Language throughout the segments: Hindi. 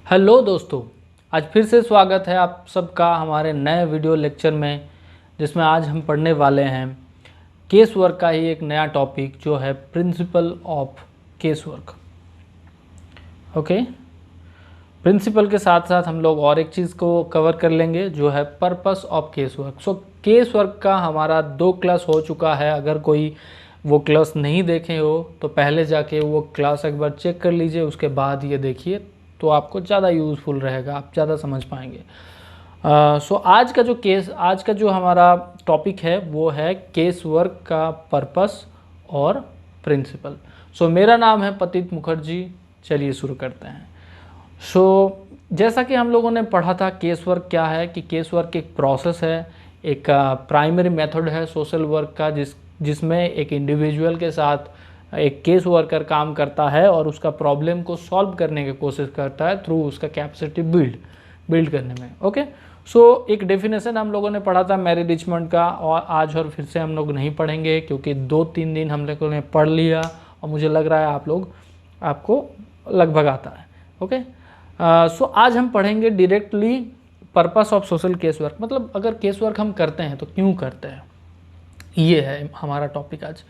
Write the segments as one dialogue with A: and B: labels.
A: हेलो दोस्तों, आज फिर से स्वागत है आप सबका हमारे नए वीडियो लेक्चर में, जिसमें आज हम पढ़ने वाले हैं केस वर्क का ही एक नया टॉपिक जो है principle of case work. Okay, principle के साथ साथ हम लोग और एक चीज़ को कवर कर लेंगे जो है purpose of case work. So case work का हमारा 2 क्लास हो चुका है। अगर कोई वो क्लास नहीं देखे हो तो पहले जाके वो क्लास एक बार चेक कर लीजिए, उसके बाद ये देखिए तो आपको ज़्यादा यूज़फुल रहेगा, आप ज़्यादा समझ पाएंगे। सो आज का जो हमारा टॉपिक है वो है केस वर्क का पर्पस और प्रिंसिपल। सो मेरा नाम है पतित मुखर्जी। चलिए शुरू करते हैं। जैसा कि हम लोगों ने पढ़ा था केस वर्क क्या है, कि केस वर्क एक प्रोसेस है, एक प्राइमरी मेथड है सोशल वर्क का, जिसमें एक इंडिविजुअल के साथ एक केस वर्कर काम करता है और उसका प्रॉब्लम को सॉल्व करने की कोशिश करता है थ्रू उसका कैपेसिटी बिल्ड करने में। ओके, एक डेफिनेशन हम लोगों ने पढ़ा था मैरी रिचमंड का, और आज और फिर से हम लोग नहीं पढ़ेंगे क्योंकि 2-3 दिन हम लोगों ने पढ़ लिया और मुझे लग रहा है आपको लगभग आता है। ओके, आज हम पढ़ेंगे directly purpose of social case work. मतलब अगर केस वर्क हम करते हैं तो क्यों करते हैं, ये है हमारा टॉपिक आज।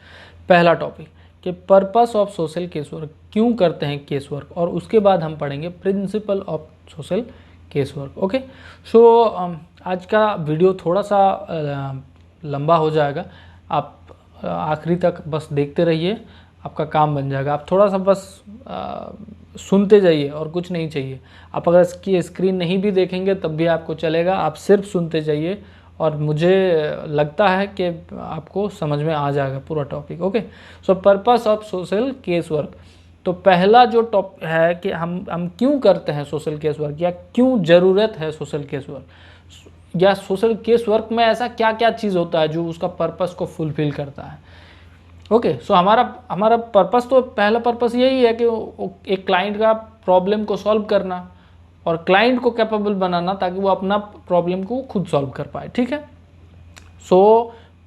A: पहला टॉपिक कि purpose of social case work, क्यों करते हैं केस वर्क, और उसके बाद हम पढ़ेंगे principle of social case work. Okay, आज का वीडियो थोड़ा सा लंबा हो जाएगा, आप आखिरी तक बस देखते रहिए, आपका काम बन जाएगा। आप थोड़ा सा बस सुनते जाइए और कुछ नहीं चाहिए। आप अगर इसकी स्क्रीन नहीं भी देखेंगे तब भी आपको चलेगा, आप सिर्फ सुनते जाइए और मुझे लगता है कि आपको समझ में आ जाएगा पूरा topic. Okay, purpose of social case work. तो पहला जो टॉपिक है कि हम क्यों करते हैं सोशल केस वर्क, या क्यों ज़रूरत है सोशल केस वर्क, या सोशल केस वर्क में ऐसा क्या क्या चीज़ होता है जो उसका पर्पस को फुलफिल करता है। ओके, हमारा पर्पस, तो पहला पर्पस यही है कि एक क्लाइंट का प्रॉब्लम को सॉल्व करना और क्लाइंट को कैपेबल बनाना ताकि वो अपना प्रॉब्लम को खुद सॉल्व कर पाए। ठीक है,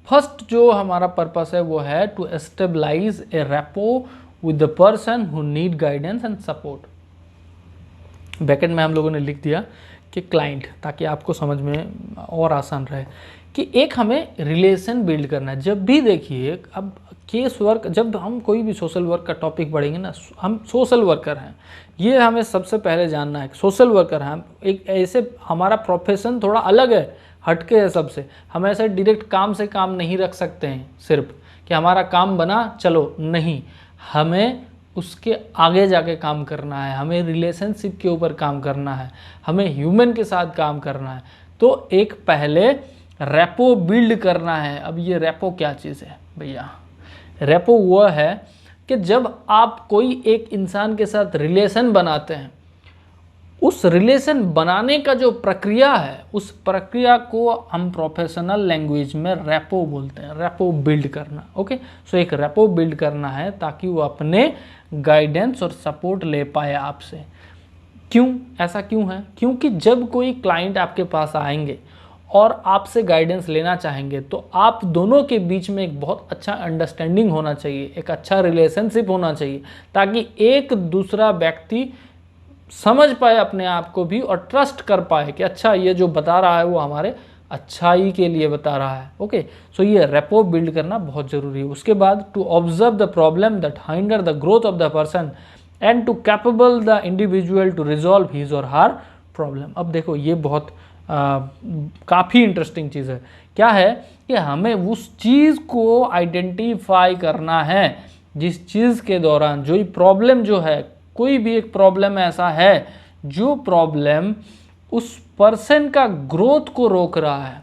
A: फर्स्ट जो हमारा पर्पस है वो है to establish a rapport with the person who need guidance and support. Bracket में हम लोगों ने लिख दिया कि क्लाइंट, ताकि आपको समझ में और आसान रहे कि एक हमें रिलेशन बिल्ड करना है। जब भी देखिए, अब केस वर्क, जब हम कोई भी सोशल वर्क का टॉपिक पढ़ेंगे ना, हम सोशल वर्कर हैं, ये हमें सबसे पहले जानना है। सोशल वर्कर हैं हम, एक ऐसे, हमारा प्रोफेशन थोड़ा अलग है, हटके है सबसे। हम ऐसे डायरेक्ट काम से काम नहीं रख सकते हैं सिर्फ कि हमारा काम बना चलो, नहीं, हमें उसके आगे जाके काम करना है, हमें रिलेशनशिप के ऊपर काम करना है, हमें ह्यूमन के साथ काम करना है। तो एक पहले रेपो बिल्ड करना है। अब ये रेपो क्या चीज़ है भैया? रेपो वह है कि जब आप कोई एक इंसान के साथ रिलेशन बनाते हैं, उस रिलेशन बनाने का जो प्रक्रिया है, उस प्रक्रिया को हम प्रोफेशनल लैंग्वेज में रेपो बोलते हैं, रेपो बिल्ड करना। ओके, एक रेपो बिल्ड करना है ताकि वो अपने गाइडेंस और सपोर्ट ले पाए आपसे। क्यों ऐसा क्यों है? क्योंकि जब कोई क्लाइंट आपके पास आएंगे और आपसे गाइडेंस लेना चाहेंगे तो आप दोनों के बीच में एक बहुत अच्छा अंडरस्टैंडिंग होना चाहिए, एक अच्छा रिलेशनशिप होना चाहिए, ताकि एक दूसरा व्यक्ति समझ पाए अपने आप को भी और ट्रस्ट कर पाए कि अच्छा, ये जो बता रहा है वो हमारे अच्छाई के लिए बता रहा है। ओके, ये रेपो बिल्ड करना बहुत ज़रूरी है। उसके बाद to observe the problem that hinder the growth of the person and to capable the individual to resolve his or her problem. अब देखो, ये बहुत काफ़ी इंटरेस्टिंग चीज़ है। क्या है कि हमें उस चीज़ को आइडेंटिफाई करना है जिस चीज़ के दौरान जो प्रॉब्लम जो है, कोई भी एक प्रॉब्लम ऐसा है जो प्रॉब्लम उस पर्सन का ग्रोथ को रोक रहा है।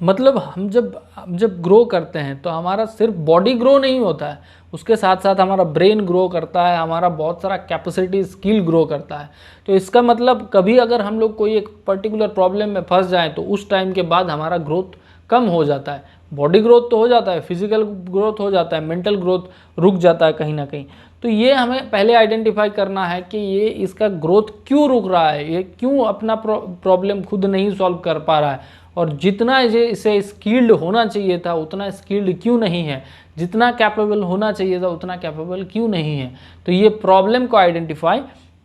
A: मतलब हम जब ग्रो करते हैं तो हमारा सिर्फ बॉडी ग्रो नहीं होता है, उसके साथ साथ हमारा ब्रेन ग्रो करता है, हमारा बहुत सारा कैपेसिटी स्किल ग्रो करता है। तो इसका मतलब कभी अगर हम लोग कोई एक पर्टिकुलर प्रॉब्लम में फंस जाएं तो उस टाइम के बाद हमारा ग्रोथ कम हो जाता है। बॉडी ग्रोथ तो हो जाता है, फिजिकल ग्रोथ हो जाता है, मेंटल ग्रोथ रुक जाता है कहीं ना कहीं। तो ये हमें पहले आइडेंटिफाई करना है कि ये इसका ग्रोथ क्यों रुक रहा है, ये क्यों अपना प्रॉब्लम खुद नहीं सॉल्व कर पा रहा है, और जितना इसे स्किल्ड होना चाहिए था उतना स्किल्ड क्यों नहीं है, जितना कैपेबल होना चाहिए था उतना कैपेबल क्यों नहीं है। तो ये प्रॉब्लम को आइडेंटिफाई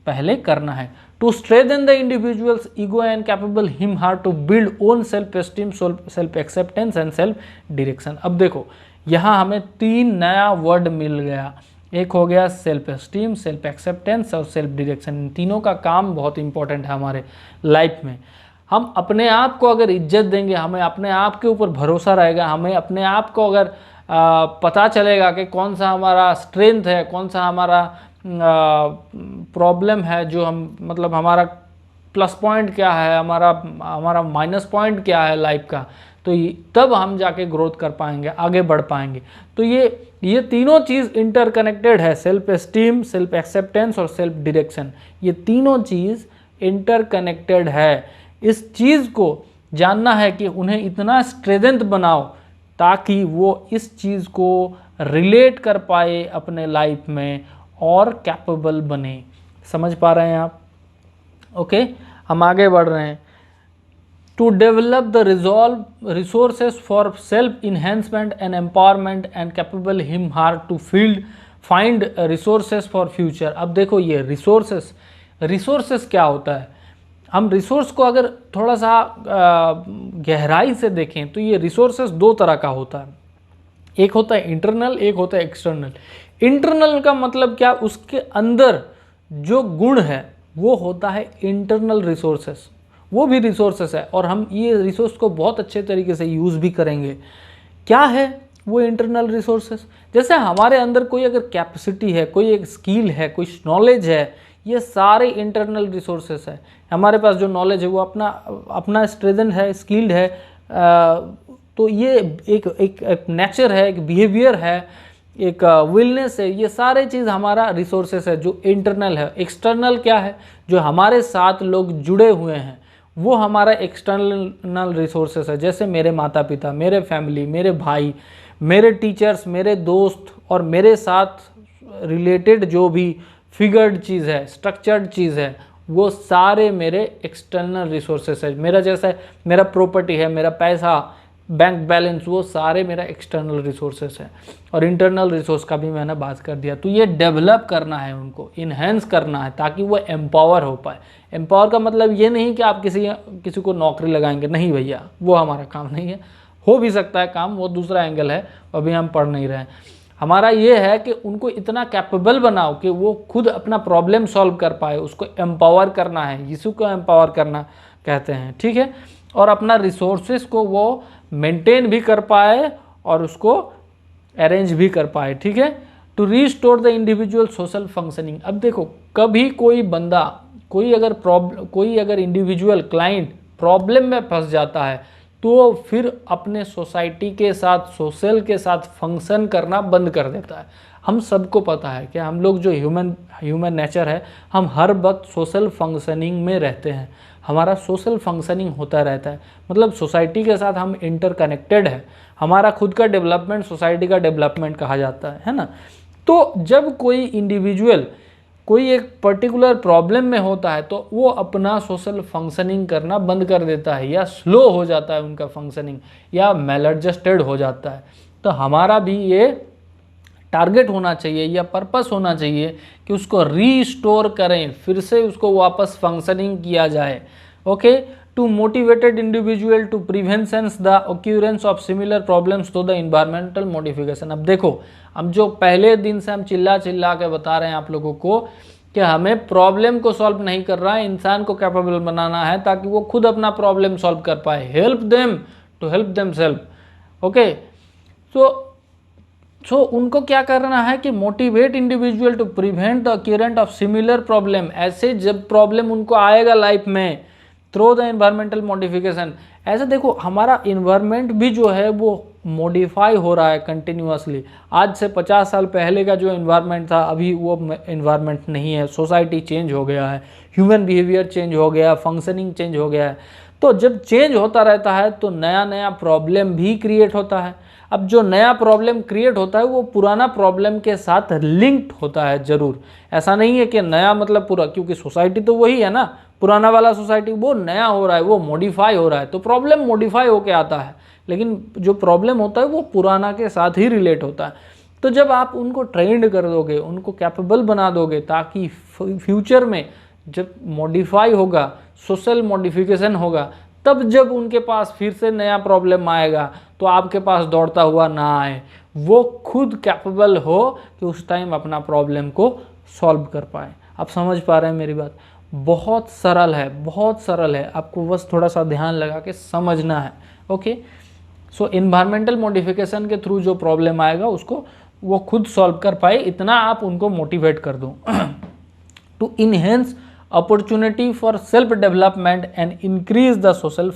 A: पहले करना है। To strengthen the individual's ego and capable him her to build own self esteem, self acceptance and self direction. अब देखो यहाँ हमें 3 नया वर्ड मिल गया, एक हो गया सेल्फ एस्टीम, सेल्फ एक्सेप्टेंस और सेल्फ डायरेक्शन। इन तीनों का काम बहुत इंपॉर्टेंट है हमारे लाइफ में। हम अपने आप को अगर इज्जत देंगे, हमें अपने आप के ऊपर भरोसा रहेगा, हमें अपने आप को अगर पता चलेगा कि कौन सा हमारा स्ट्रेंथ है, कौन सा हमारा प्रॉब्लम है, जो हम मतलब हमारा प्लस पॉइंट क्या है, हमारा माइनस पॉइंट क्या है लाइफ का, तो तब हम जाके ग्रोथ कर पाएंगे, आगे बढ़ पाएंगे। तो ये तीनों चीज़ इंटरकनेक्टेड है, सेल्फ एस्टीम, सेल्फ एक्सेप्टेंस और सेल्फ डायरेक्शन। ये तीनों चीज़ इंटरकनेक्टेड है। इस चीज़ को जानना है कि उन्हें इतना स्ट्रेंथ बनाओ ताकि वो इस चीज़ को रिलेट कर पाए अपने लाइफ में और कैपेबल बने। समझ पा रहे हैं आप? ओके, हम आगे बढ़ रहे हैं। To develop the resources for self enhancement and empowerment and capable him her to find resources for future. अब देखो ये रिसोर्सेस क्या होता है? हम रिसोर्स को अगर थोड़ा सा गहराई से देखें तो ये रिसोर्सेस 2 तरह का होता है, एक होता है इंटरनल, एक होता है एक्सटर्नल। इंटरनल का मतलब क्या? उसके अंदर जो गुण है वो होता है इंटरनल रिसोर्सेस, वो भी रिसोर्सेस है और हम ये रिसोर्स को बहुत अच्छे तरीके से यूज़ भी करेंगे। क्या है वो इंटरनल रिसोर्सेस? जैसे हमारे अंदर कोई अगर कैपेसिटी है, कोई एक स्किल है, कोई नॉलेज है, ये सारे इंटरनल रिसोर्सेस है। हमारे पास जो नॉलेज है वो अपना स्ट्रेंथ है, स्किल्ड है, तो ये एक नेचर है, एक बिहेवियर है, एक विलनेस है, ये सारे चीज़ हमारा रिसोर्सेस है जो इंटरनल है। एक्सटर्नल क्या है? जो हमारे साथ लोग जुड़े हुए हैं वो हमारा एक्सटर्नल रिसोर्सेस है। जैसे मेरे माता पिता, मेरे फैमिली, मेरे भाई, मेरे टीचर्स, मेरे दोस्त और मेरे साथ रिलेटेड जो भी फिगर्ड चीज़ है, स्ट्रक्चर्ड चीज़ है, वो सारे मेरे एक्सटर्नल रिसोर्सेस है। मेरा प्रॉपर्टी है, मेरा पैसा, बैंक बैलेंस, वो सारे मेरा एक्सटर्नल रिसोर्सेस है। और इंटरनल रिसोर्स का भी मैंने बात कर दिया। तो ये डेवलप करना है, उनको इन्हेंस करना है ताकि वो एम्पावर हो पाए। एम्पावर का मतलब ये नहीं कि आप किसी को नौकरी लगाएंगे, नहीं भैया, वो हमारा काम नहीं है। हो भी सकता है काम, वो दूसरा एंगल है, अभी हम पढ़ नहीं रहे हैं। हमारा ये है कि उनको इतना कैपेबल बनाओ कि वो खुद अपना प्रॉब्लम सॉल्व कर पाए, उसको एम्पावर करना है, यीशु को एम्पावर करना कहते हैं, ठीक है। और अपना रिसोर्सेस को वो मेंटेन भी कर पाए और उसको अरेंज भी कर पाए, ठीक है। To restore the individual social functioning. अब देखो कभी कोई बंदा, कोई अगर इंडिविजुअल क्लाइंट प्रॉब्लम में फंस जाता है तो फिर अपने सोसाइटी के साथ, सोशल के साथ फंक्शन करना बंद कर देता है। हम सबको पता है कि हम लोग जो ह्यूमन नेचर है, हम हर वक्त सोशल फंक्शनिंग में रहते हैं। हमारा सोशल फंक्शनिंग होता रहता है, मतलब सोसाइटी के साथ हम इंटरकनेक्टेड है। हमारा खुद का डेवलपमेंट सोसाइटी का डेवलपमेंट कहा जाता है ना। तो जब कोई इंडिविजुअल कोई एक पर्टिकुलर प्रॉब्लम में होता है तो वो अपना सोशल फंक्शनिंग करना बंद कर देता है, या स्लो हो जाता है उनका फंक्शनिंग, या मेल एडजस्टेड हो जाता है। तो हमारा भी ये टारगेट होना चाहिए या पर्पस होना चाहिए कि उसको रीस्टोर करें, फिर से उसको वापस फंक्शनिंग किया जाए। Okay, to motivated individual to preventions the occurrence of similar problems to the environmental modification. अब देखो, हम जो पहले दिन से हम चिल्ला के बता रहे हैं आप लोगों को कि हमें प्रॉब्लम को सॉल्व नहीं कर रहा है, इंसान को कैपेबल बनाना है ताकि वो खुद अपना प्रॉब्लम सॉल्व कर पाए। Help them to help themselves. Okay, so उनको क्या करना है कि motivate individual to prevent the occurrence of similar problem. ऐसे जब प्रॉब्लम उनको आएगा लाइफ में, थ्रू द इन्वायरमेंटल मॉडिफिकेशन। ऐसे देखो हमारा इन्वायरमेंट भी जो है वो मॉडिफाई हो रहा है कंटिन्यूअसली। आज से 50 साल पहले का जो इन्वायरमेंट था अभी वो इन्वायरमेंट नहीं है। सोसाइटी चेंज हो गया है, ह्यूमन बिहेवियर चेंज हो गया, फंक्शनिंग चेंज हो गया है। तो जब चेंज होता रहता है तो नया नया प्रॉब्लम भी क्रिएट होता है। अब जो नया प्रॉब्लम क्रिएट होता है वो पुराना प्रॉब्लम के साथ लिंक्ड होता है ज़रूर। ऐसा नहीं है कि नया मतलब पूरा, क्योंकि सोसाइटी तो वही है ना, पुराना वाला सोसाइटी, वो नया हो रहा है, वो मॉडिफाई हो रहा है, तो प्रॉब्लम मॉडिफाई होके आता है, लेकिन जो प्रॉब्लम होता है वो पुराना के साथ ही रिलेट होता है। तो जब आप उनको ट्रेंड कर दोगे, उनको कैपेबल बना दोगे, ताकि फ्यूचर में जब मॉडिफाई होगा, सोशल मॉडिफिकेशन होगा, तब जब उनके पास फिर से नया प्रॉब्लम आएगा तो आपके पास दौड़ता हुआ ना आए, वो खुद कैपेबल हो कि उस टाइम अपना प्रॉब्लम को सॉल्व कर पाए। आप समझ पा रहे हैं मेरी बात? बहुत सरल है, बहुत सरल है, आपको बस थोड़ा सा ध्यान लगा के समझना है। ओके, सो इन्वायरमेंटल मॉडिफिकेशन के थ्रू जो प्रॉब्लम आएगा उसको वो खुद सॉल्व कर पाए, इतना आप उनको मोटिवेट कर दो। To enhance opportunity for self development and increase the social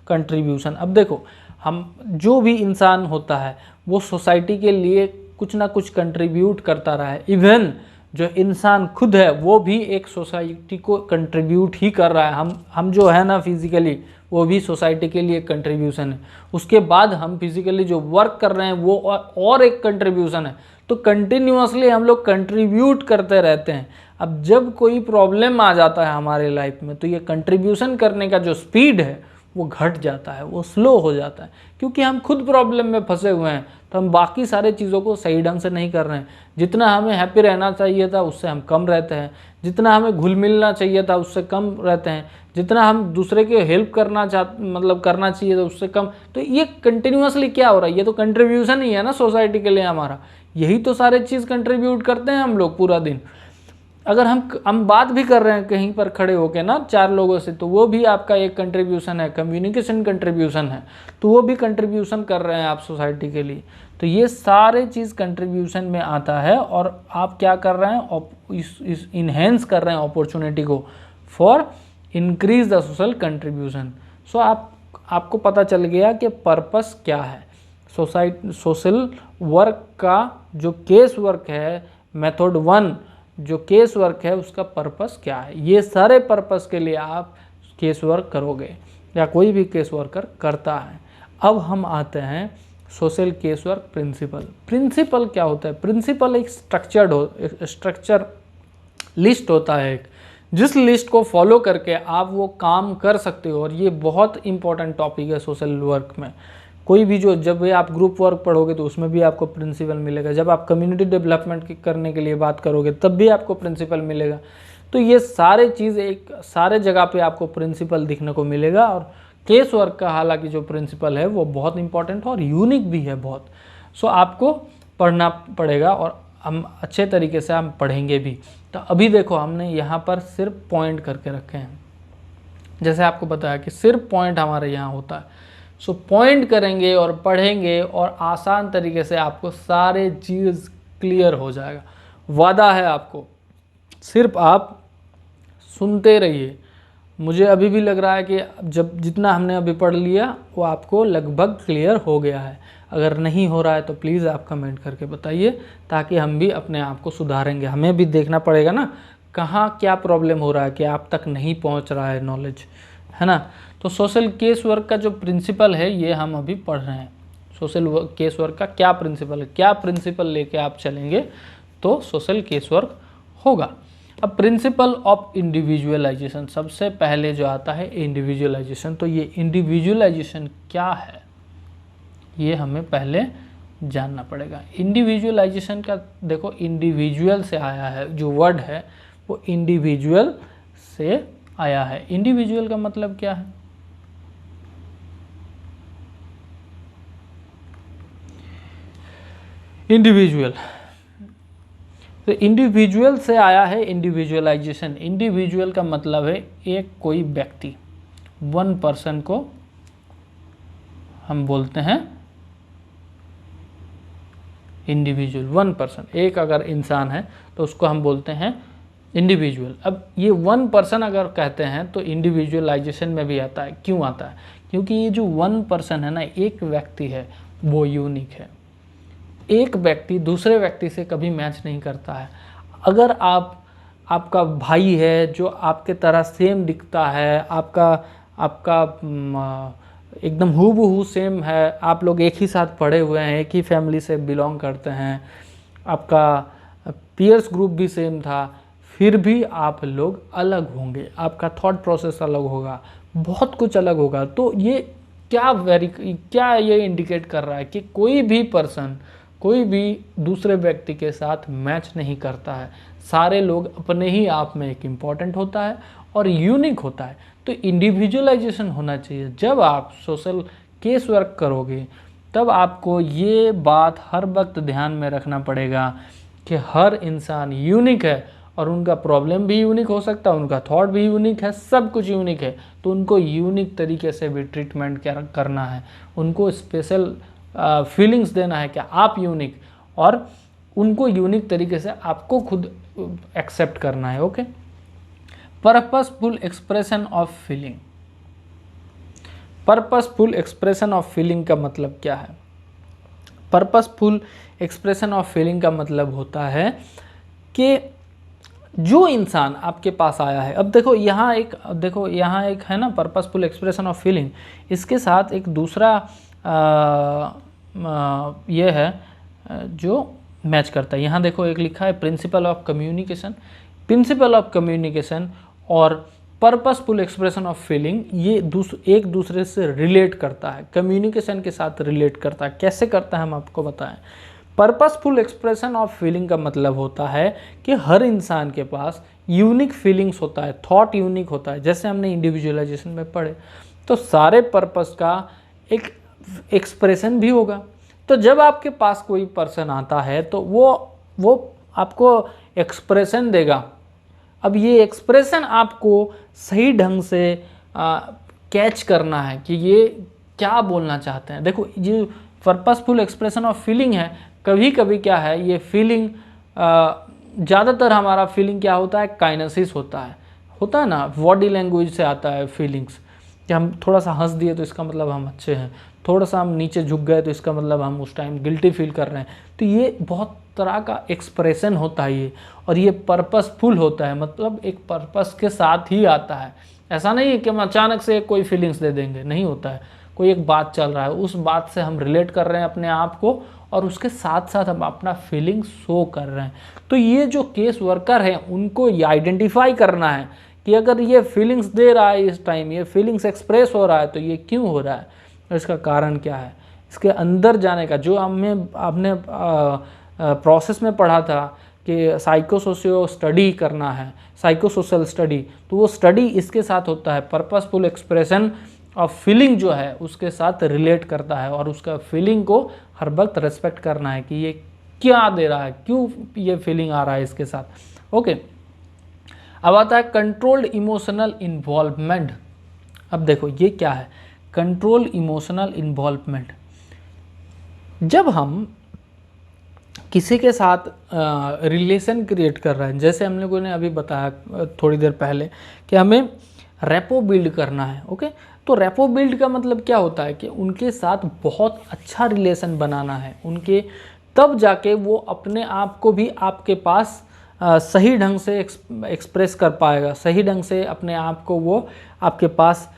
A: contribution. अब देखो, हम जो भी इंसान होता है वो सोसाइटी के लिए कुछ ना कुछ कंट्रीब्यूट करता रहा है। इवन जो इंसान खुद है वो भी एक सोसाइटी को कंट्रीब्यूट ही कर रहा है। हम जो है ना फिजिकली, वो भी सोसाइटी के लिए कंट्रीब्यूशन है। उसके बाद हम फिजिकली जो वर्क कर रहे हैं वो और एक कंट्रीब्यूशन है। तो कंटिन्यूअसली हम लोग कंट्रीब्यूट करते रहते हैं। अब जब कोई प्रॉब्लम आ जाता है हमारे लाइफ में, तो ये कंट्रीब्यूशन करने का जो स्पीड है वो घट जाता है, वो स्लो हो जाता है, क्योंकि हम खुद प्रॉब्लम में फंसे हुए हैं। तो हम बाकी सारे चीज़ों को सही ढंग से नहीं कर रहे हैं। जितना हमें हैप्पी रहना चाहिए था उससे हम कम रहते हैं, जितना हमें घुल मिलना चाहिए था उससे कम रहते हैं, जितना हम दूसरे के हेल्प करना करना चाहिए था उससे कम। तो ये कंटिन्यूअसली क्या हो रहा है? ये तो कंट्रीब्यूशन ही है ना सोसाइटी के लिए हमारा। यही तो सारे चीज़ कंट्रीब्यूट करते हैं हम लोग पूरा दिन। अगर हम बात भी कर रहे हैं कहीं पर खड़े होके ना 4 लोगों से, तो वो भी आपका एक कंट्रीब्यूशन है, कम्युनिकेशन कंट्रीब्यूशन है। तो वो भी कंट्रीब्यूशन कर रहे हैं आप सोसाइटी के लिए। तो ये सारे चीज़ कंट्रीब्यूशन में आता है, और आप क्या कर रहे हैं? इस इन्हेंस कर रहे हैं अपॉर्चुनिटी को for increase the social contribution. So आपको पता चल गया कि पर्पस क्या है। सोशल वर्क का जो केस वर्क है, मेथड 1 जो केस वर्क है, उसका पर्पस क्या है? ये सारे पर्पस के लिए आप केस वर्क करोगे, या कोई भी केस वर्कर करता है। अब हम आते हैं social case work principle. Principle क्या होता है? प्रिंसिपल एक स्ट्रक्चर लिस्ट होता है, जिस लिस्ट को फॉलो करके आप वो काम कर सकते हो। और ये बहुत इंपॉर्टेंट टॉपिक है सोशल वर्क में। कोई भी जब भी आप ग्रुप वर्क पढ़ोगे तो उसमें भी आपको प्रिंसिपल मिलेगा। जब आप कम्युनिटी डेवलपमेंट करने के लिए बात करोगे तब भी आपको प्रिंसिपल मिलेगा। तो ये सारे चीज़ एक सारे जगह पे आपको प्रिंसिपल दिखने को मिलेगा। और केस वर्क का हालांकि जो प्रिंसिपल है वो बहुत इंपॉर्टेंट है और यूनिक भी है बहुत। सो आपको पढ़ना पड़ेगा, और हम अच्छे तरीके से हम पढ़ेंगे भी। तो अभी देखो, हमने यहाँ पर सिर्फ पॉइंट करके रखे हैं। जैसे आपको बताया कि सिर्फ पॉइंट हमारे यहाँ होता है। सो पॉइंट करेंगे और पढ़ेंगे, और आसान तरीके से आपको सारे चीज़ क्लियर हो जाएगा। वादा है आपको, सिर्फ आप सुनते रहिए। मुझे अभी भी लग रहा है कि जितना हमने अभी पढ़ लिया वो आपको लगभग क्लियर हो गया है। अगर नहीं हो रहा है तो प्लीज़ आप कमेंट करके बताइए, ताकि हम भी अपने आप को सुधारेंगे। हमें भी देखना पड़ेगा ना कहाँ क्या प्रॉब्लम हो रहा है कि आप तक नहीं पहुँच रहा है नॉलेज, है ना। तो सोशल केस वर्क का जो प्रिंसिपल है ये हम अभी पढ़ रहे हैं। सोशल केस वर्क का क्या प्रिंसिपल है, क्या प्रिंसिपल लेके आप चलेंगे तो सोशल केस वर्क होगा। अब प्रिंसिपल ऑफ इंडिविजुअलाइजेशन, सबसे पहले जो आता है इंडिविजुअलाइजेशन। तो ये इंडिविजुअलाइजेशन क्या है ये हमें पहले जानना पड़ेगा। इंडिविजुअलाइजेशन का देखो, इंडिविजुअल से आया है, जो वर्ड है वो इंडिविजुअल से आया है। इंडिविजुअल का मतलब क्या है? इंडिविजुअल, तो इंडिविजुअल से आया है इंडिविजुअलाइजेशन। इंडिविजुअल का मतलब है एक कोई व्यक्ति, 1 पर्सन को हम बोलते हैं इंडिविजुअल। 1 पर्सन, एक अगर इंसान है तो उसको हम बोलते हैं इंडिविजुअल। अब ये 1 पर्सन अगर कहते हैं तो इंडिविजुअलाइजेशन में भी आता है। क्यों आता है? क्योंकि ये जो 1 पर्सन है ना, एक व्यक्ति है, वो यूनिक है। एक व्यक्ति दूसरे व्यक्ति से कभी मैच नहीं करता है। अगर आपका भाई है जो आपके तरह सेम दिखता है, आपका एकदम हूबहू सेम है, आप लोग एक ही साथ पढ़े हुए हैं, एक ही फैमिली से बिलोंग करते हैं, आपका पीयर्स ग्रुप भी सेम था, फिर भी आप लोग अलग होंगे, आपका थॉट प्रोसेस अलग होगा, बहुत कुछ अलग होगा। तो ये क्या ये इंडिकेट कर रहा है कि कोई भी पर्सन कोई भी दूसरे व्यक्ति के साथ मैच नहीं करता है। सारे लोग अपने ही आप में एक इम्पॉर्टेंट होता है और यूनिक होता है। तो इंडिविजुअलाइजेशन होना चाहिए। जब आप सोशल केस वर्क करोगे तब आपको ये बात हर वक्त ध्यान में रखना पड़ेगा कि हर इंसान यूनिक है और उनका प्रॉब्लम भी यूनिक हो सकता है, उनका थॉट भी यूनिक है, सब कुछ यूनिक है। तो उनको यूनिक तरीके से भी ट्रीटमेंट करना है, उनको स्पेशल फीलिंग्स देना है कि आप यूनिक, और उनको यूनिक तरीके से आपको खुद एक्सेप्ट करना है। Okay. Purposeful expression of feeling. Purposeful expression of feeling का मतलब क्या है? पर्पसफुल एक्सप्रेशन ऑफ फीलिंग का मतलब होता है कि जो इंसान आपके पास आया है, अब देखो यहाँ एक है ना पर्पसफुल एक्सप्रेशन ऑफ फीलिंग, इसके साथ एक दूसरा ये है जो मैच करता है। यहाँ देखो एक लिखा है principle of communication. Principle of communication और पर्पसफुल एक्सप्रेशन ऑफ फीलिंग ये एक दूसरे से रिलेट करता है, कम्युनिकेशन के साथ रिलेट करता है। कैसे करता है हम आपको बताएं। पर्पसफुल एक्सप्रेशन ऑफ फीलिंग का मतलब होता है कि हर इंसान के पास यूनिक फीलिंग्स होता है, थॉट यूनिक होता है। जैसे हमने इंडिविजुअलाइजेशन में पढ़े, तो सारे पर्पस का एक एक्सप्रेशन भी होगा। तो जब आपके पास कोई पर्सन आता है तो वो आपको एक्सप्रेशन देगा। अब ये एक्सप्रेशन आपको सही ढंग से कैच करना है कि ये क्या बोलना चाहते हैं। देखो ये पर्पसफुल एक्सप्रेशन ऑफ फीलिंग है। कभी कभी क्या है, ये फीलिंग ज़्यादातर हमारा फीलिंग क्या होता है, काइनेसिस होता है ना, बॉडी लैंग्वेज से आता है फीलिंग्स। कि हम थोड़ा सा हंस दिए तो इसका मतलब हम अच्छे हैं, थोड़ा सा हम नीचे झुक गए तो इसका मतलब हम उस टाइम गिल्टी फील कर रहे हैं। तो ये बहुत तरह का एक्सप्रेशन होता है ये, और ये पर्पसफुल होता है, मतलब एक पर्पस के साथ ही आता है। ऐसा नहीं है कि हम अचानक से कोई फीलिंग्स दे देंगे, नहीं होता है। कोई एक बात चल रहा है, उस बात से हम रिलेट कर रहे हैं अपने आप को, और उसके साथ साथ हम अपना फीलिंग शो कर रहे हैं। तो ये जो केस वर्कर हैं उनको ये आइडेंटिफाई करना है कि अगर ये फीलिंग्स दे रहा है इस टाइम, ये फीलिंग्स एक्सप्रेस हो रहा है, तो ये क्यों हो रहा है और इसका कारण क्या है। इसके अंदर जाने का जो आपने प्रोसेस में पढ़ा था कि साइकोसोशियो स्टडी करना है, साइकोसोशल स्टडी, तो वो स्टडी इसके साथ होता है। पर्पसफुल एक्सप्रेशन ऑफ फीलिंग जो है उसके साथ रिलेट करता है, और उसका फीलिंग को हर वक्त रेस्पेक्ट करना है कि ये क्या दे रहा है, क्यों ये फीलिंग आ रहा है इसके साथ। ओके। अब आता है कंट्रोल्ड इमोशनल इन्वॉल्वमेंट। अब देखो ये क्या है, कंट्रोल इमोशनल इन्वॉल्वमेंट। जब हम किसी के साथ रिलेशन क्रिएट कर रहे हैं, जैसे हम लोगों ने अभी बताया थोड़ी देर पहले कि हमें रेपो बिल्ड करना है। ओके। तो रेपो बिल्ड का मतलब क्या होता है कि उनके साथ बहुत अच्छा रिलेशन बनाना है उनके, तब जाके वो अपने आप को भी आपके पास सही ढंग से एक्सप्रेस कर पाएगा, सही ढंग से अपने आप को वो आपके पास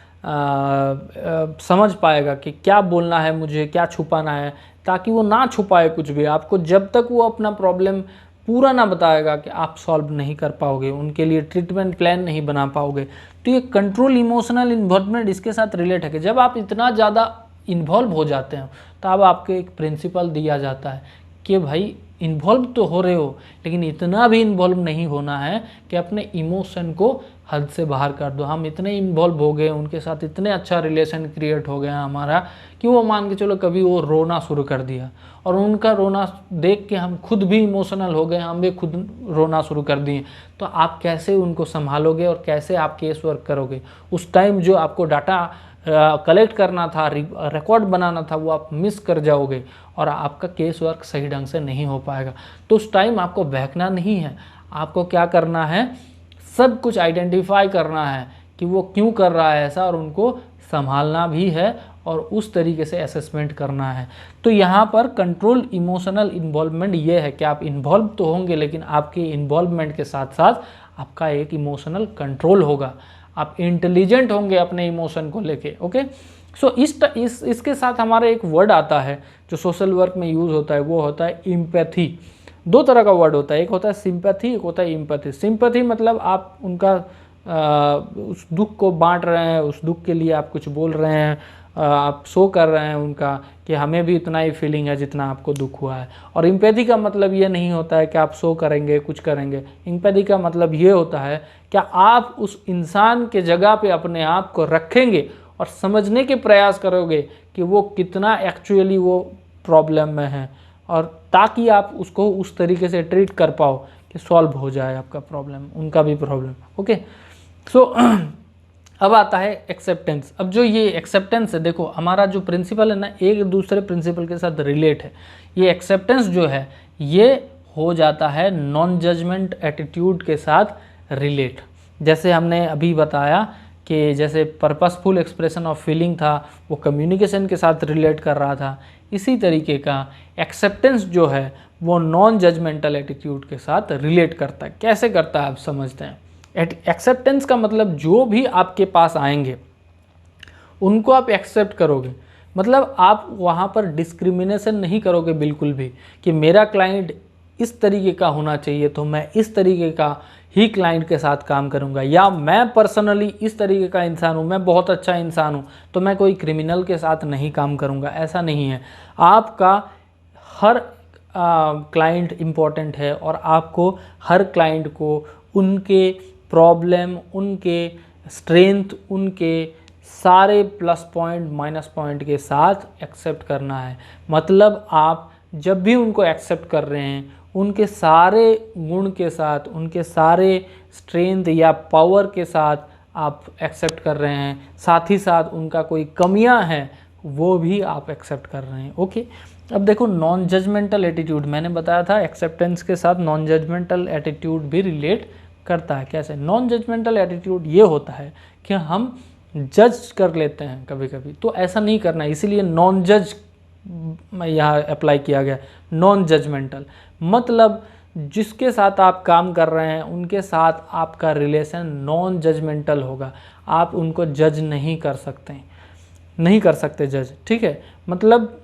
A: समझ पाएगा कि क्या बोलना है मुझे, क्या छुपाना है, ताकि वो ना छुपाए कुछ भी आपको। जब तक वो अपना प्रॉब्लम पूरा ना बताएगा कि आप सॉल्व नहीं कर पाओगे, उनके लिए ट्रीटमेंट प्लान नहीं बना पाओगे। तो ये कंट्रोल इमोशनल इन्वॉल्वमेंट इसके साथ रिलेट है कि जब आप इतना ज़्यादा इन्वॉल्व हो जाते हैं तो अब आपको एक प्रिंसिपल दिया जाता है कि भाई इन्वॉल्व तो हो रहे हो, लेकिन इतना भी इन्वॉल्व नहीं होना है कि अपने इमोशन को हद से बाहर कर दो। हम इतने इन्वॉल्व हो गए, उनके साथ इतने अच्छा रिलेशन क्रिएट हो गया हमारा कि वो मान के चलो कभी वो रोना शुरू कर दिया, और उनका रोना देख के हम खुद भी इमोशनल हो गए, हम भी खुद रोना शुरू कर दिए। तो आप कैसे उनको संभालोगे और कैसे आप केस वर्क करोगे? उस टाइम जो आपको डाटा कलेक्ट करना था, रिकॉर्ड बनाना था, वो आप मिस कर जाओगे और आपका केस वर्क सही ढंग से नहीं हो पाएगा। तो उस टाइम आपको बहकना नहीं है, आपको क्या करना है, सब कुछ आइडेंटिफाई करना है कि वो क्यों कर रहा है ऐसा, और उनको संभालना भी है और उस तरीके से असेसमेंट करना है। तो यहाँ पर कंट्रोल इमोशनल इन्वॉल्वमेंट ये है कि आप इन्वॉल्व तो होंगे, लेकिन आपके इन्वॉल्वमेंट के साथ साथ आपका एक इमोशनल कंट्रोल होगा, आप इंटेलिजेंट होंगे अपने इमोशन को लेके। ओके। सो इसके साथ हमारा एक वर्ड आता है जो सोशल वर्क में यूज़ होता है, वो होता है इम्पैथी। दो तरह का वर्ड होता है, एक होता है सिंपैथी, एक होता है इम्पैथी। सिंपैथी मतलब आप उनका उस दुख को बांट रहे हैं, उस दुख के लिए आप कुछ बोल रहे हैं, आप शो कर रहे हैं उनका कि हमें भी इतना ही फीलिंग है जितना आपको दुख हुआ है। और एम्पैथी का मतलब ये नहीं होता है कि आप शो करेंगे कुछ करेंगे। एम्पैथी का मतलब ये होता है कि आप उस इंसान के जगह पे अपने आप को रखेंगे और समझने के प्रयास करोगे कि वो कितना एक्चुअली वो प्रॉब्लम में है, और ताकि आप उसको उस तरीके से ट्रीट कर पाओ कि सॉल्व हो जाए आपका प्रॉब्लम, उनका भी प्रॉब्लम। ओके, सो अब आता है एक्सेप्टेंस। अब जो ये एक्सेप्टेंस है, देखो हमारा जो प्रिंसिपल है ना, एक दूसरे प्रिंसिपल के साथ रिलेट है। ये एक्सेप्टेंस जो है ये हो जाता है नॉन जजमेंट एटीट्यूड के साथ रिलेट। जैसे हमने अभी बताया कि जैसे पर्पसफुल एक्सप्रेशन ऑफ फीलिंग था, वो कम्युनिकेशन के साथ रिलेट कर रहा था, इसी तरीके का एक्सेप्टेंस जो है वो नॉन जजमेंटल एटीट्यूड के साथ रिलेट करता है। कैसे करता है आप समझते हैं। एक्सेप्टेंस का मतलब जो भी आपके पास आएंगे उनको आप एक्सेप्ट करोगे, मतलब आप वहाँ पर डिस्क्रिमिनेशन नहीं करोगे बिल्कुल भी कि मेरा क्लाइंट इस तरीके का होना चाहिए तो मैं इस तरीके का ही क्लाइंट के साथ काम करूँगा, या मैं पर्सनली इस तरीके का इंसान हूँ, मैं बहुत अच्छा इंसान हूँ तो मैं कोई क्रिमिनल के साथ नहीं काम करूँगा। ऐसा नहीं है। आपका हर क्लाइंट इम्पॉर्टेंट है और आपको हर क्लाइंट को उनके प्रॉब्लम, उनके स्ट्रेंथ, उनके सारे प्लस पॉइंट माइनस पॉइंट के साथ एक्सेप्ट करना है। मतलब आप जब भी उनको एक्सेप्ट कर रहे हैं उनके सारे गुण के साथ, उनके सारे स्ट्रेंथ या पावर के साथ आप एक्सेप्ट कर रहे हैं, साथ ही साथ उनका कोई कमियां हैं वो भी आप एक्सेप्ट कर रहे हैं। ओके, अब देखो नॉन जजमेंटल एटीट्यूड, मैंने बताया था एक्सेप्टेंस के साथ नॉन जजमेंटल एटीट्यूड भी रिलेट करता है। कैसे? नॉन जजमेंटल एटीट्यूड ये होता है कि हम जज कर लेते हैं कभी कभी, तो ऐसा नहीं करना है, इसीलिए नॉन जज यहाँ अप्लाई किया गया। नॉन जजमेंटल मतलब जिसके साथ आप काम कर रहे हैं उनके साथ आपका रिलेशन नॉन जजमेंटल होगा। आप उनको जज नहीं कर सकते, नहीं कर सकते जज, ठीक है। मतलब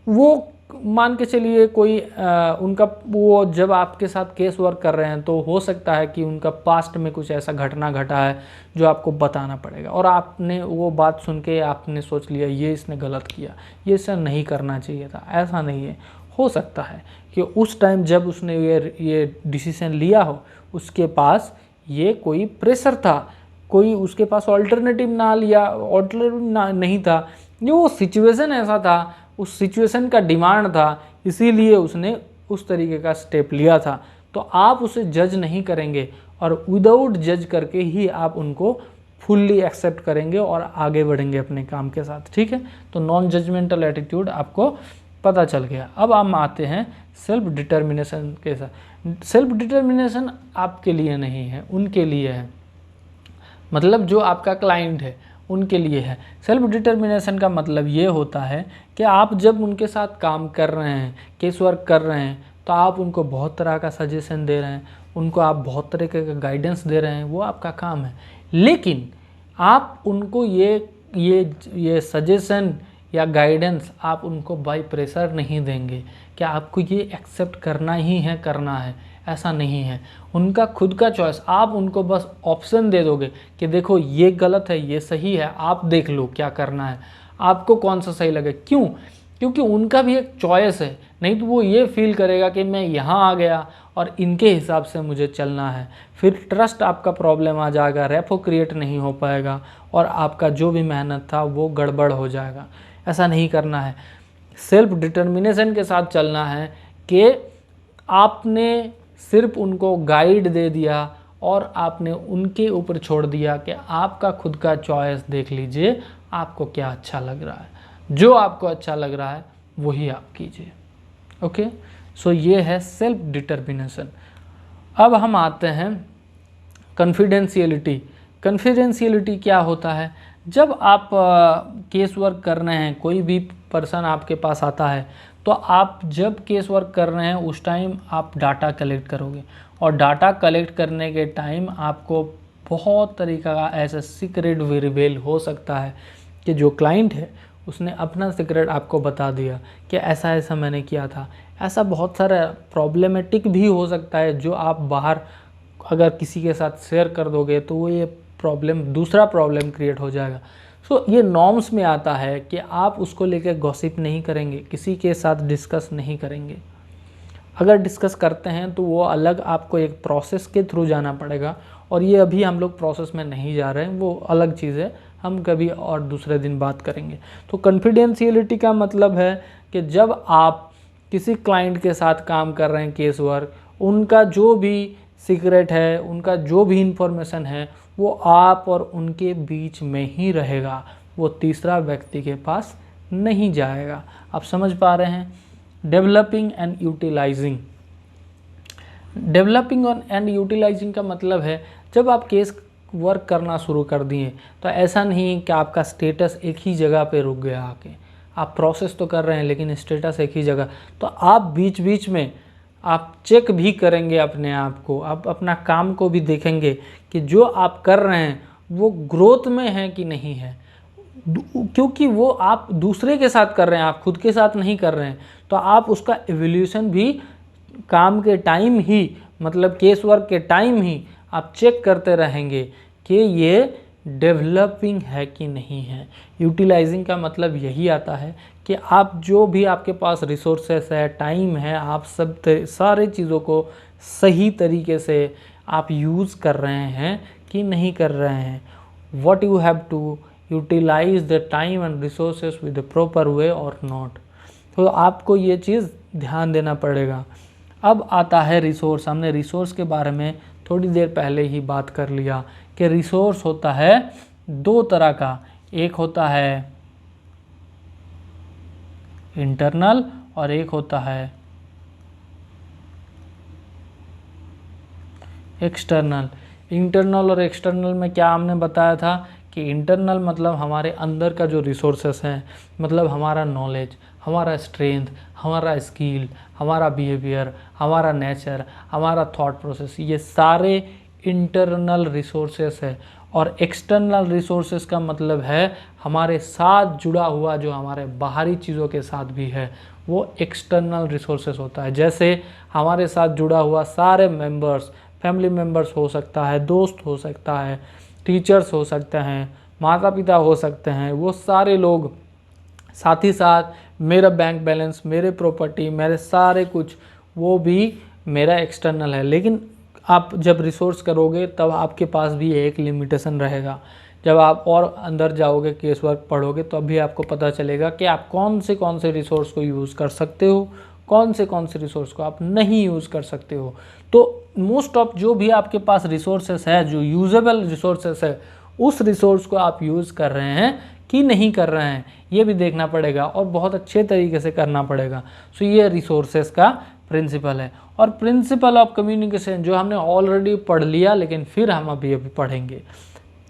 A: वो मान के चलिए कोई उनका वो जब आपके साथ केस वर्क कर रहे हैं तो हो सकता है कि उनका पास्ट में कुछ ऐसा घटना घटा है जो आपको बताना पड़ेगा, और आपने वो बात सुन के आपने सोच लिया ये इसने गलत किया, ये इसे नहीं करना चाहिए था। ऐसा नहीं है। हो सकता है कि उस टाइम जब उसने ये डिसीजन लिया हो उसके पास ये कोई प्रेशर था, कोई उसके पास ऑल्टरनेटिव ना लिया, ऑल्टरनेटिव नहीं था, ये वो सिचुएशन ऐसा था, उस सिचुएशन का डिमांड था, इसीलिए उसने उस तरीके का स्टेप लिया था। तो आप उसे जज नहीं करेंगे और विदाउट जज करके ही आप उनको फुल्ली एक्सेप्ट करेंगे और आगे बढ़ेंगे अपने काम के साथ, ठीक है। तो नॉन जजमेंटल एटीट्यूड आपको पता चल गया। अब हम आते हैं सेल्फ डिटर्मिनेशन के साथ। सेल्फ डिटर्मिनेशन आपके लिए नहीं है, उनके लिए है, मतलब जो आपका क्लाइंट है उनके लिए है। सेल्फ डिटर्मिनेशन का मतलब ये होता है कि आप जब उनके साथ काम कर रहे हैं, केस वर्क कर रहे हैं, तो आप उनको बहुत तरह का सजेशन दे रहे हैं, उनको आप बहुत तरह का गाइडेंस दे रहे हैं, वो आपका काम है। लेकिन आप उनको ये सजेशन या गाइडेंस आप उनको बाय प्रेशर नहीं देंगे कि आपको ये एक्सेप्ट करना ही है, करना है, ऐसा नहीं है। उनका खुद का चॉइस, आप उनको बस ऑप्शन दे दोगे कि देखो ये गलत है, ये सही है, आप देख लो क्या करना है, आपको कौन सा सही लगे। क्यों? क्योंकि उनका भी एक चॉइस है, नहीं तो वो ये फील करेगा कि मैं यहाँ आ गया और इनके हिसाब से मुझे चलना है, फिर ट्रस्ट आपका प्रॉब्लम आ जाएगा, रेपो क्रिएट नहीं हो पाएगा और आपका जो भी मेहनत था वो गड़बड़ हो जाएगा। ऐसा नहीं करना है। सेल्फ डिटर्मिनेशन के साथ चलना है कि आपने सिर्फ उनको गाइड दे दिया और आपने उनके ऊपर छोड़ दिया कि आपका खुद का चॉइस देख लीजिए, आपको क्या अच्छा लग रहा है, जो आपको अच्छा लग रहा है वही आप कीजिए। ओके, सो ये है सेल्फ डिटर्मिनेशन। अब हम आते हैं कॉन्फिडेंशियलिटी। कॉन्फिडेंशियलिटी क्या होता है? जब आप केस वर्क कर रहे हैं, कोई भी पर्सन आपके पास आता है, तो आप जब केस वर्क कर रहे हैं उस टाइम आप डाटा कलेक्ट करोगे, और डाटा कलेक्ट करने के टाइम आपको बहुत तरीका का ऐसा सीक्रेट भी रिवील हो सकता है कि जो क्लाइंट है उसने अपना सीक्रेट आपको बता दिया कि ऐसा ऐसा मैंने किया था। ऐसा बहुत सारा प्रॉब्लमेटिक भी हो सकता है जो आप बाहर अगर किसी के साथ शेयर कर दोगे तो वो ये प्रॉब्लम, दूसरा प्रॉब्लम क्रिएट हो जाएगा। सो ये नॉर्म्स में आता है कि आप उसको लेकर गॉसिप नहीं करेंगे, किसी के साथ डिस्कस नहीं करेंगे। अगर डिस्कस करते हैं तो वो अलग आपको एक प्रोसेस के थ्रू जाना पड़ेगा, और ये अभी हम लोग प्रोसेस में नहीं जा रहे हैं, वो अलग चीज़ है, हम कभी और दूसरे दिन बात करेंगे। तो कॉन्फिडेंशियलिटी का मतलब है कि जब आप किसी क्लाइंट के साथ काम कर रहे हैं केस वर्क, उनका जो भी सीक्रेट है, उनका जो भी इंफॉर्मेशन है, वो आप और उनके बीच में ही रहेगा, वो तीसरा व्यक्ति के पास नहीं जाएगा। आप समझ पा रहे हैं? Developing and utilising. Developing and utilising का मतलब है जब आप केस वर्क करना शुरू कर दिए तो ऐसा नहीं कि आपका स्टेटस एक ही जगह पे रुक गया आके, आप प्रोसेस तो कर रहे हैं लेकिन स्टेटस एक ही जगह, तो आप बीच बीच में आप चेक भी करेंगे अपने आप को, आप अपना काम को भी देखेंगे कि जो आप कर रहे हैं वो ग्रोथ में है कि नहीं है, क्योंकि वो आप दूसरे के साथ कर रहे हैं, आप खुद के साथ नहीं कर रहे हैं। तो आप उसका एवोल्यूशन भी काम के टाइम ही, मतलब केस वर्क के टाइम ही आप चेक करते रहेंगे कि ये डेवलपिंग है कि नहीं है। यूटिलाइजिंग का मतलब यही आता है कि आप जो भी आपके पास रिसोर्सेस है, टाइम है, आप सब सारे चीज़ों को सही तरीके से आप यूज़ कर रहे हैं कि नहीं कर रहे हैं। What you have to utilise the time and resources with the proper way और नॉट। तो आपको ये चीज़ ध्यान देना पड़ेगा। अब आता है रिसोर्स। हमने रिसोर्स के बारे में थोड़ी देर पहले ही बात कर लिया कि रिसोर्स होता है दो तरह का, एक होता है इंटरनल और एक होता है एक्सटर्नल। इंटरनल और एक्सटर्नल में क्या हमने बताया था कि इंटरनल मतलब हमारे अंदर का जो रिसोर्सेस हैं, मतलब हमारा नॉलेज, हमारा स्ट्रेंथ, हमारा स्किल, हमारा बिहेवियर, हमारा नेचर, हमारा थॉट प्रोसेस, ये सारे इंटरनल रिसोर्सेस है। और एक्सटर्नल रिसोर्सेस का मतलब है हमारे साथ जुड़ा हुआ जो हमारे बाहरी चीज़ों के साथ भी है, वो एक्सटर्नल रिसोर्सेस होता है। जैसे हमारे साथ जुड़ा हुआ सारे मेंबर्स, फैमिली मेंबर्स हो सकता है, दोस्त हो सकता है, टीचर्स हो सकते हैं, माता पिता हो सकते हैं, वो सारे लोग, साथ ही साथ मेरा बैंक बैलेंस, मेरे प्रॉपर्टी, मेरे सारे कुछ, वो भी मेरा एक्सटर्नल है। लेकिन आप जब रिसोर्स करोगे तब आपके पास भी एक लिमिटेशन रहेगा। जब आप और अंदर जाओगे, केस वर्क पढ़ोगे, तो अभी आपको पता चलेगा कि आप कौन से रिसोर्स को यूज़ कर सकते हो, कौन से रिसोर्स को आप नहीं यूज़ कर सकते हो। तो मोस्ट ऑफ जो भी आपके पास रिसोर्सेस है, जो यूजेबल रिसोर्सेस है, उस रिसोर्स को आप यूज़ कर रहे हैं कि नहीं कर रहे हैं, ये भी देखना पड़ेगा और बहुत अच्छे तरीके से करना पड़ेगा। सो ये रिसोर्सेस का प्रिंसिपल है। और प्रिंसिपल ऑफ कम्युनिकेशन जो हमने ऑलरेडी पढ़ लिया, लेकिन फिर हम अभी पढ़ेंगे,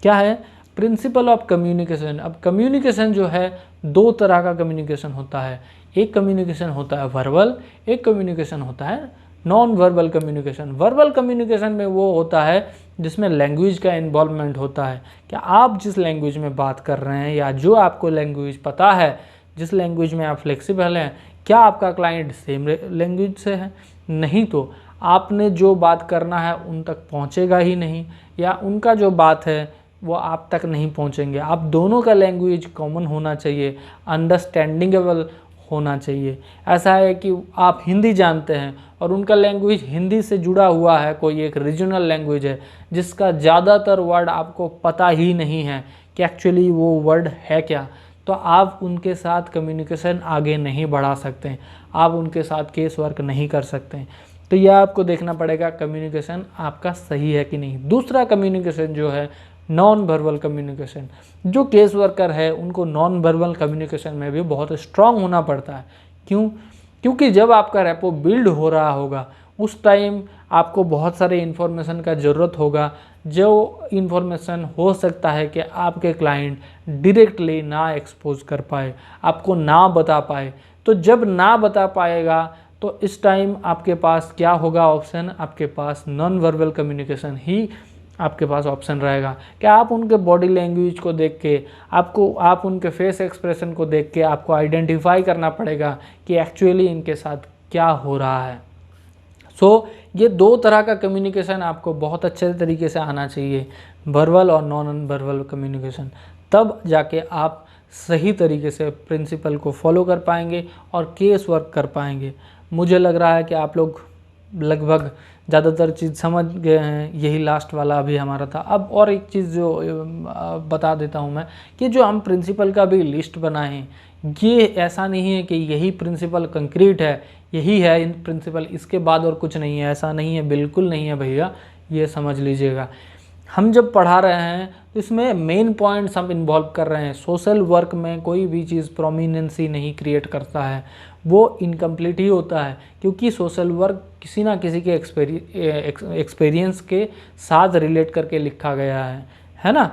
A: क्या है प्रिंसिपल ऑफ कम्युनिकेशन। अब कम्युनिकेशन जो है दो तरह का कम्युनिकेशन होता है। एक कम्युनिकेशन होता है वर्बल, एक कम्युनिकेशन होता है non verbal communication. Verbal communication में वो होता है जिसमें लैंग्वेज का इन्वॉल्वमेंट होता है, कि आप जिस लैंग्वेज में बात कर रहे हैं या जो आपको लैंग्वेज पता है, जिस लैंग्वेज में आप फ्लेक्सिबल हैं, क्या आपका क्लाइंट सेम लैंग्वेज से है? नहीं तो आपने जो बात करना है उन तक पहुंचेगा ही नहीं, या उनका जो बात है वो आप तक नहीं पहुंचेंगे। आप दोनों का लैंग्वेज कॉमन होना चाहिए, अंडरस्टैंडिंगेबल होना चाहिए। ऐसा है कि आप हिंदी जानते हैं और उनका लैंग्वेज हिंदी से जुड़ा हुआ है, कोई एक रीजनल लैंग्वेज है जिसका ज़्यादातर वर्ड आपको पता ही नहीं है कि एक्चुअली वो वर्ड है क्या, तो आप उनके साथ कम्युनिकेशन आगे नहीं बढ़ा सकते, आप उनके साथ केस वर्क नहीं कर सकते। तो यह आपको देखना पड़ेगा कम्युनिकेशन आपका सही है कि नहीं। दूसरा कम्युनिकेशन जो है नॉन वर्बल कम्युनिकेशन। जो केस वर्कर है उनको नॉन वर्बल कम्युनिकेशन में भी बहुत स्ट्रांग होना पड़ता है। क्यों? क्योंकि जब आपका रेपो बिल्ड हो रहा होगा उस टाइम आपको बहुत सारे इन्फॉर्मेशन का ज़रूरत होगा, जो इन्फॉर्मेशन हो सकता है कि आपके क्लाइंट डायरेक्टली ना एक्सपोज कर पाए, आपको ना बता पाए। तो जब ना बता पाएगा तो इस टाइम आपके पास क्या होगा ऑप्शन? आपके पास नॉन वर्बल कम्युनिकेशन ही आपके पास ऑप्शन रहेगा कि आप उनके बॉडी लैंग्वेज को देख के, आप उनके फेस एक्सप्रेशन को देख के आपको आइडेंटिफाई करना पड़ेगा कि एक्चुअली इनके साथ क्या हो रहा है। सो ये दो तरह का कम्युनिकेशन आपको बहुत अच्छे तरीके से आना चाहिए, वर्बल और नॉन वर्बल कम्युनिकेशन। तब जाके आप सही तरीके से प्रिंसिपल को फॉलो कर पाएंगे और केस वर्क कर पाएंगे। मुझे लग रहा है कि आप लोग लगभग ज़्यादातर चीज़ समझ गए हैं। यही लास्ट वाला अभी हमारा था। अब और एक चीज़ जो बता देता हूँ मैं, कि जो हम प्रिंसिपल का भी लिस्ट बनाए हैं, ये ऐसा नहीं है कि यही प्रिंसिपल कंक्रीट है, यही है इन प्रिंसिपल, इसके बाद और कुछ नहीं है, ऐसा नहीं है, बिल्कुल नहीं है भैया, ये समझ लीजिएगा। हम जब पढ़ा रहे हैं तो इसमें मेन पॉइंट्स हम इन्वॉल्व कर रहे हैं। सोशल वर्क में कोई भी चीज़ प्रोमिनेंसी नहीं क्रिएट करता है, वो इनकम्प्लीट ही होता है, क्योंकि सोशल वर्क किसी ना किसी के एक्सपीरियंस के साथ रिलेट करके लिखा गया है ना।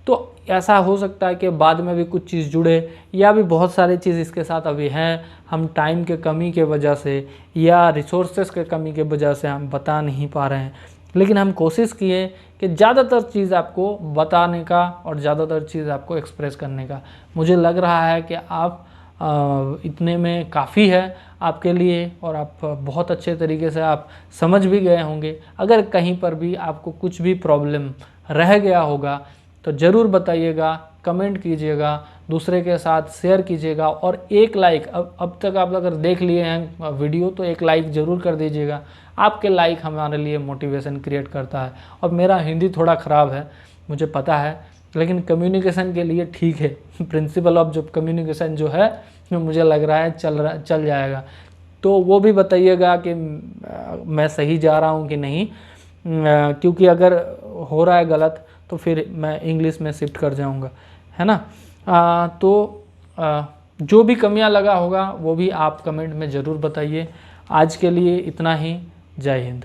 A: तो ऐसा हो सकता है कि बाद में भी कुछ चीज़ जुड़े, या भी बहुत सारी चीज़ इसके साथ अभी हैं, हम टाइम के कमी के वजह से या रिसोर्सेस के कमी के वजह से हम बता नहीं पा रहे हैं। लेकिन हम कोशिश किए कि ज़्यादातर चीज़ आपको बताने का और ज़्यादातर चीज़ आपको एक्सप्रेस करने का। मुझे लग रहा है कि आप इतने में काफ़ी है आपके लिए, और आप बहुत अच्छे तरीके से आप समझ भी गए होंगे। अगर कहीं पर भी आपको कुछ भी प्रॉब्लम रह गया होगा तो ज़रूर बताइएगा, कमेंट कीजिएगा, दूसरे के साथ शेयर कीजिएगा, और एक लाइक, अब तक आप अगर देख लिए हैं वीडियो तो एक लाइक ज़रूर कर दीजिएगा। आपके लाइक हमारे लिए मोटिवेशन क्रिएट करता है। और मेरा हिंदी थोड़ा ख़राब है, मुझे पता है, लेकिन कम्युनिकेशन के लिए ठीक है। प्रिंसिपल ऑफ जो कम्युनिकेशन जो है, मुझे लग रहा है चल जाएगा। तो वो भी बताइएगा कि मैं सही जा रहा हूँ कि नहीं, क्योंकि अगर हो रहा है गलत तो फिर मैं इंग्लिश में शिफ्ट कर जाऊँगा, है ना। जो भी कमियां लगा होगा वो भी आप कमेंट में ज़रूर बताइए। आज के लिए इतना ही। जय हिंद।